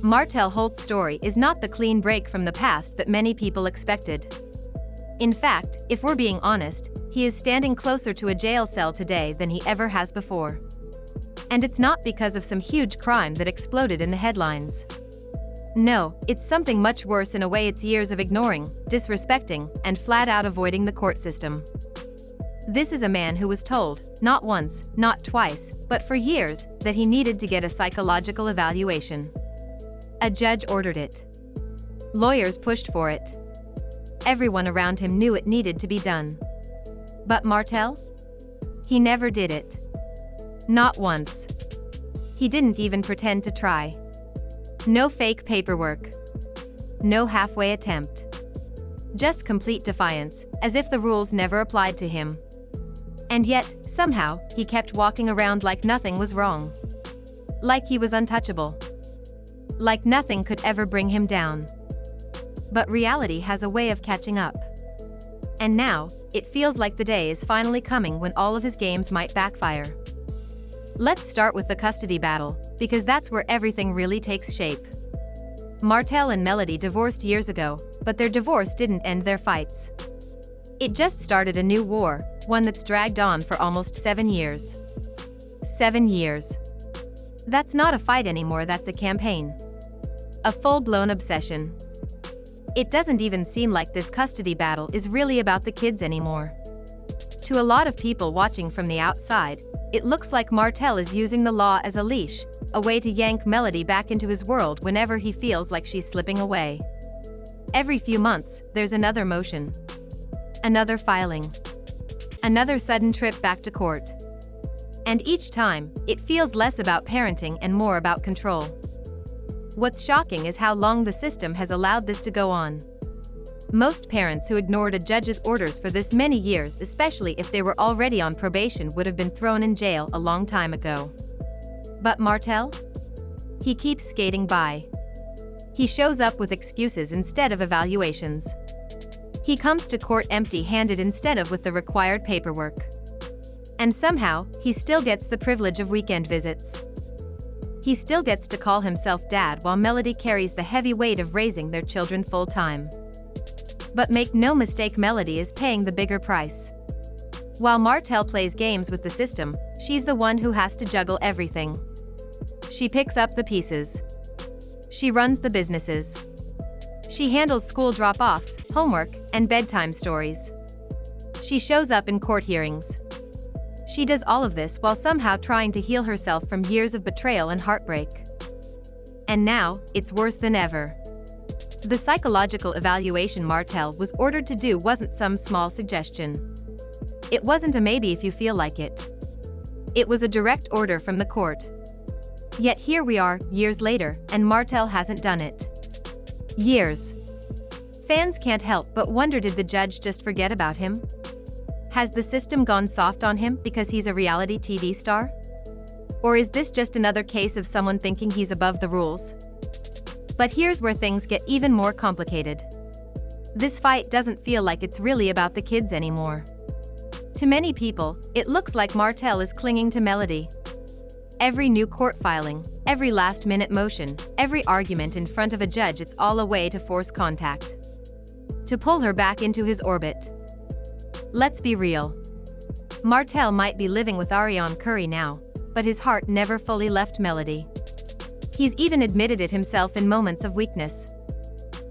Martell Holt's story is not the clean break from the past that many people expected. In fact, if we're being honest, he is standing closer to a jail cell today than he ever has before. And it's not because of some huge crime that exploded in the headlines. No, it's something much worse in a way. It's years of ignoring, disrespecting, and flat-out avoiding the court system. This is a man who was told, not once, not twice, but for years, that he needed to get a psychological evaluation. A judge ordered it. Lawyers pushed for it. Everyone around him knew it needed to be done. But Martell? He never did it. Not once. He didn't even pretend to try. No fake paperwork. No halfway attempt. Just complete defiance, as if the rules never applied to him. And yet, somehow, he kept walking around like nothing was wrong. Like he was untouchable. Like nothing could ever bring him down. But reality has a way of catching up. And now, it feels like the day is finally coming when all of his games might backfire. Let's start with the custody battle, because that's where everything really takes shape. Martell and Melody divorced years ago, but their divorce didn't end their fights. It just started a new war, one that's dragged on for almost 7 years. 7 years. That's not a fight anymore, that's a campaign. A full-blown obsession. It doesn't even seem like this custody battle is really about the kids anymore. To a lot of people watching from the outside, it looks like Martell is using the law as a leash, a way to yank Melody back into his world whenever he feels like she's slipping away. Every few months, there's another motion. Another filing. Another sudden trip back to court. And each time, it feels less about parenting and more about control. What's shocking is how long the system has allowed this to go on. Most parents who ignored a judge's orders for this many years, especially if they were already on probation, would have been thrown in jail a long time ago. But Martell? He keeps skating by. He shows up with excuses instead of evaluations. He comes to court empty-handed instead of with the required paperwork. And somehow, he still gets the privilege of weekend visits. He still gets to call himself dad while Melody carries the heavy weight of raising their children full-time. But make no mistake, Melody is paying the bigger price. While Martell plays games with the system, she's the one who has to juggle everything. She picks up the pieces. She runs the businesses. She handles school drop-offs, homework, and bedtime stories. She shows up in court hearings. She does all of this while somehow trying to heal herself from years of betrayal and heartbreak. And now, it's worse than ever. The psychological evaluation Martell was ordered to do wasn't some small suggestion. It wasn't a maybe if you feel like it. It was a direct order from the court. Yet here we are, years later, and Martell hasn't done it. Years. Fans can't help but wonder, did the judge just forget about him? Has the system gone soft on him because he's a reality TV star? Or is this just another case of someone thinking he's above the rules? But here's where things get even more complicated. This fight doesn't feel like it's really about the kids anymore. To many people, it looks like Martell is clinging to Melody. Every new court filing, every last-minute motion, every argument in front of a judge, it's all a way to force contact. To pull her back into his orbit. Let's be real. Martell might be living with Ariane Curry now, but his heart never fully left Melody. He's even admitted it himself in moments of weakness.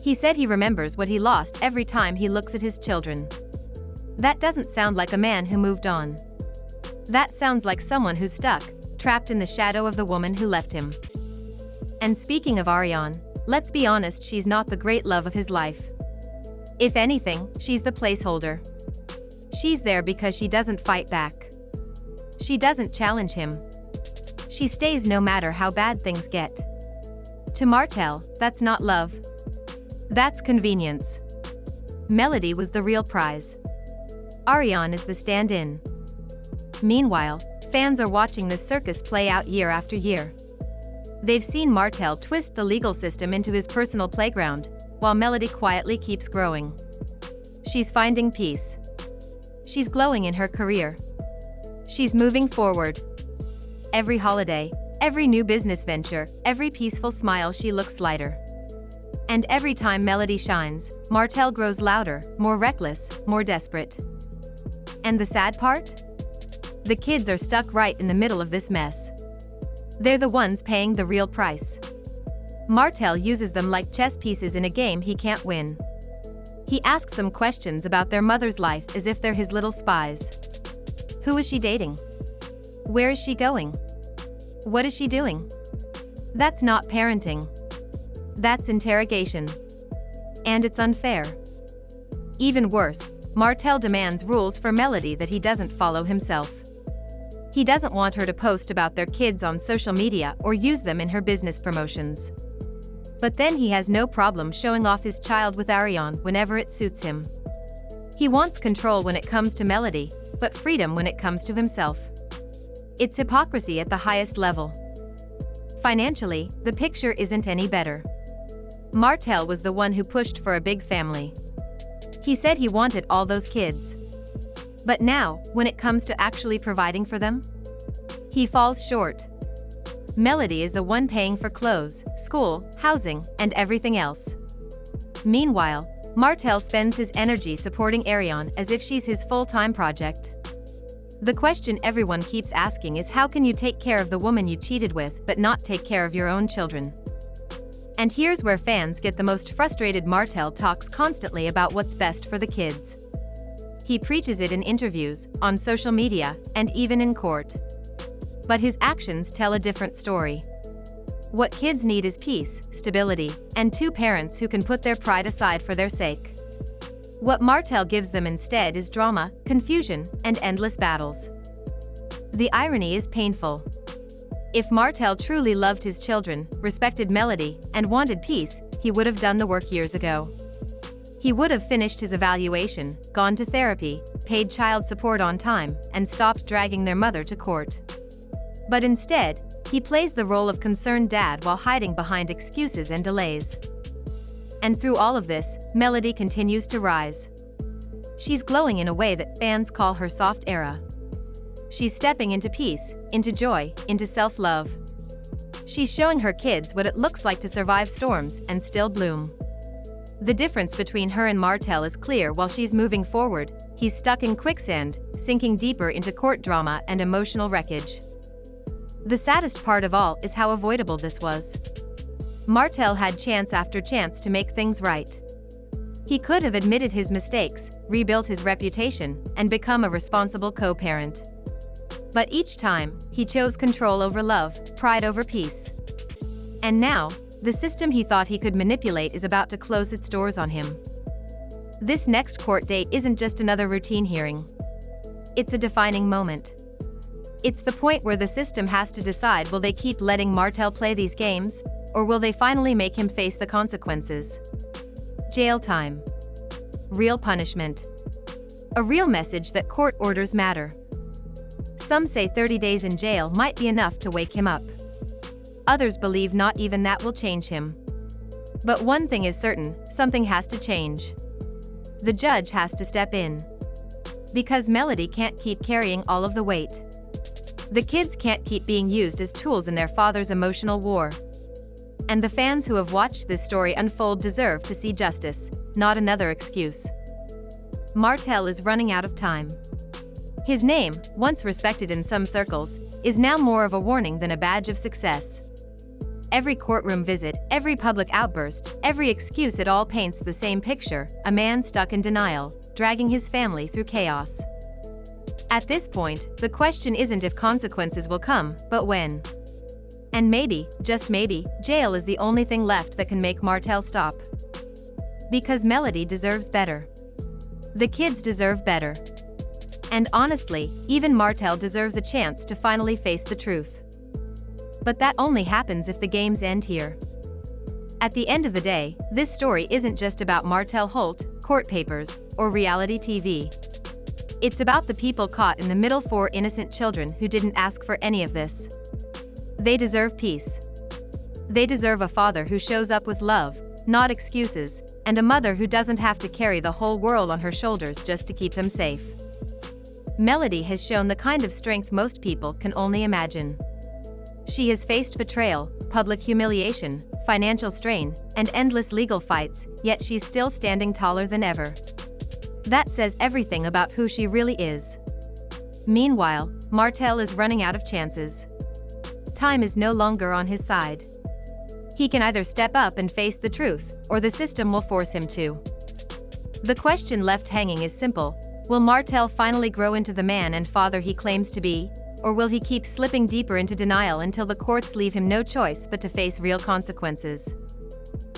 He said he remembers what he lost every time he looks at his children. That doesn't sound like a man who moved on. That sounds like someone who's stuck, trapped in the shadow of the woman who left him. And speaking of Ariane, let's be honest, she's not the great love of his life. If anything, she's the placeholder. She's there because she doesn't fight back. She doesn't challenge him. She stays no matter how bad things get. To Martell, that's not love. That's convenience. Melody was the real prize. Ariane is the stand-in. Meanwhile, fans are watching this circus play out year after year. They've seen Martell twist the legal system into his personal playground, while Melody quietly keeps growing. She's finding peace. She's glowing in her career. She's moving forward. Every holiday, Every new business venture, every peaceful smile, she looks lighter. And every time Melody shines, Martell grows louder, more reckless, more desperate. And the sad part? The kids are stuck right in the middle of this mess. They're the ones paying the real price. Martell uses them like chess pieces in a game he can't win. He asks them questions about their mother's life as if they're his little spies. Who is she dating? Where is she going? What is she doing? That's not parenting. That's interrogation. And it's unfair. Even worse, Martell demands rules for Melody that he doesn't follow himself. He doesn't want her to post about their kids on social media or use them in her business promotions. But then he has no problem showing off his child with Ariane whenever it suits him. He wants control when it comes to Melody, but freedom when it comes to himself. It's hypocrisy at the highest level. Financially, the picture isn't any better. Martell was the one who pushed for a big family. He said he wanted all those kids. But now, when it comes to actually providing for them, he falls short. Melody is the one paying for clothes, school, housing, and everything else. Meanwhile, Martell spends his energy supporting Ariane as if she's his full-time project. The question everyone keeps asking is, how can you take care of the woman you cheated with but not take care of your own children? And here's where fans get the most frustrated. Martell talks constantly about what's best for the kids. He preaches it in interviews, on social media, and even in court. But his actions tell a different story. What kids need is peace, stability, and two parents who can put their pride aside for their sake. What Martell gives them instead is drama, confusion, and endless battles. The irony is painful. If Martell truly loved his children, respected Melody, and wanted peace, he would have done the work years ago. He would have finished his evaluation, gone to therapy, paid child support on time, and stopped dragging their mother to court. But instead, he plays the role of concerned dad while hiding behind excuses and delays. And through all of this, Melody continues to rise. She's glowing in a way that fans call her soft era. She's stepping into peace, into joy, into self-love. She's showing her kids what it looks like to survive storms and still bloom. The difference between her and Martell is clear. While she's moving forward, he's stuck in quicksand, sinking deeper into court drama and emotional wreckage. The saddest part of all is how avoidable this was. Martell had chance after chance to make things right. He could have admitted his mistakes, rebuilt his reputation, and become a responsible co-parent. But each time, he chose control over love, pride over peace. And now, the system he thought he could manipulate is about to close its doors on him. This next court date isn't just another routine hearing. It's a defining moment. It's the point where the system has to decide, will they keep letting Martell play these games, or will they finally make him face the consequences? Jail time. Real punishment. A real message that court orders matter. Some say 30 days in jail might be enough to wake him up. Others believe not even that will change him. But one thing is certain, something has to change. The judge has to step in. Because Melody can't keep carrying all of the weight. The kids can't keep being used as tools in their father's emotional war. And the fans who have watched this story unfold deserve to see justice, not another excuse. Martell is running out of time. His name, once respected in some circles, is now more of a warning than a badge of success. Every courtroom visit, every public outburst, every excuse, it all paints the same picture: a man stuck in denial, dragging his family through chaos. At this point, the question isn't if consequences will come, but when. And maybe, just maybe, jail is the only thing left that can make Martell stop. Because Melody deserves better. The kids deserve better. And honestly, even Martell deserves a chance to finally face the truth. But that only happens if the games end here. At the end of the day, this story isn't just about Martell Holt, court papers, or reality TV. It's about the people caught in the middle, 4 innocent children who didn't ask for any of this. They deserve peace. They deserve a father who shows up with love, not excuses, and a mother who doesn't have to carry the whole world on her shoulders just to keep them safe. Melody has shown the kind of strength most people can only imagine. She has faced betrayal, public humiliation, financial strain, and endless legal fights, yet she's still standing taller than ever. That says everything about who she really is. Meanwhile, Martell is running out of chances. Time is no longer on his side. He can either step up and face the truth, or the system will force him to. The question left hanging is simple: will Martell finally grow into the man and father he claims to be, or will he keep slipping deeper into denial until the courts leave him no choice but to face real consequences?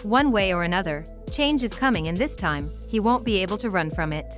One way or another, change is coming, and this time, he won't be able to run from it.